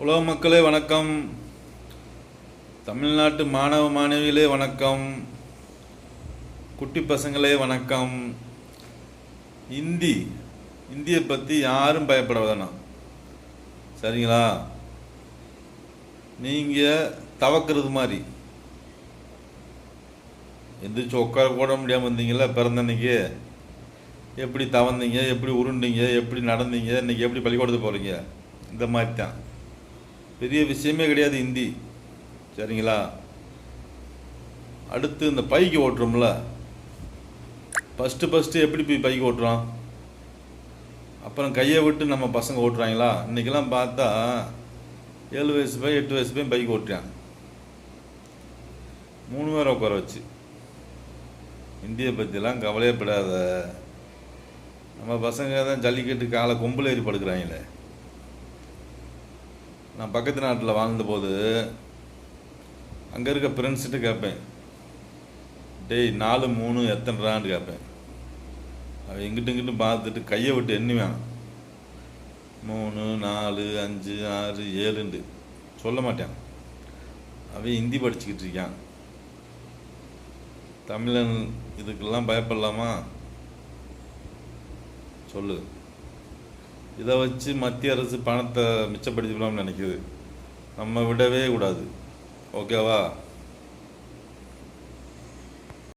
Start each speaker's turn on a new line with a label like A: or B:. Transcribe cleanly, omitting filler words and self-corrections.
A: உலக மக்களே வணக்கம். தமிழ்நாட்டு மாணவ மாணவிகளே வணக்கம். குட்டி பசங்களே வணக்கம். இந்தியை பற்றி யாரும் பயப்பட வேணாம், சரிங்களா? நீங்கள் தவக்கிறது மாதிரி எந்திரிச்சு உட்கார கூட முடியாமல் இருந்தீங்களா? பிறந்தன்னைக்கு எப்படி தவந்தீங்க, எப்படி உருண்டீங்க, எப்படி நடந்தீங்க, இன்றைக்கி எப்படி பள்ளிக்கூடத்துக்கு போகிறீங்க? இந்த மாதிரி தான். பெரிய விஷயமே கிடையாது ஹிந்தி, சரிங்களா? அடுத்து இந்த பைக்கு ஓட்டுறோம்ல, ஃபஸ்ட்டு எப்படி போய் பைக்கு ஓட்டுறோம்? அப்புறம் கையை விட்டு நம்ம பசங்க ஓட்டுறாங்களா? இன்றைக்கெல்லாம் பார்த்தா 7 வயசு பையன் 8 வயசு பையன் பைக் ஓட்டுறான், 3 பேரை உட்கார வச்சு. இந்தியை பற்றிலாம் கவலையப்படாத. நம்ம பசங்க தான் ஜல்லிக்கட்டு காலை கொம்பில் ஏறி படுக்கிறாங்களே. நான் பக்கத்து நாட்டில் வாழ்ந்தபோது அங்கே இருக்க ஃப்ரெண்ட்ஸ்கிட்ட கேட்பேன், டேய் 4 3 எத்தனைறான்னு கேட்பேன். அவன் இங்கிட்டு பார்த்துட்டு கையை விட்டு எண்ணுவேன். 3 4 5 6 7ன்னு சொல்ல மாட்டான். அவன் ஹிந்தி படிச்சுக்கிட்டு இருக்கான். தமிழன் இதுக்கெல்லாம் பயப்படலாமா? சொல்லு. இதை வச்சு மத்திய அரசு பணத்தை மிச்சப்படுத்திக்கலாம்னு நினைக்குது. நம்ம விடவே கூடாது, ஓகேவா?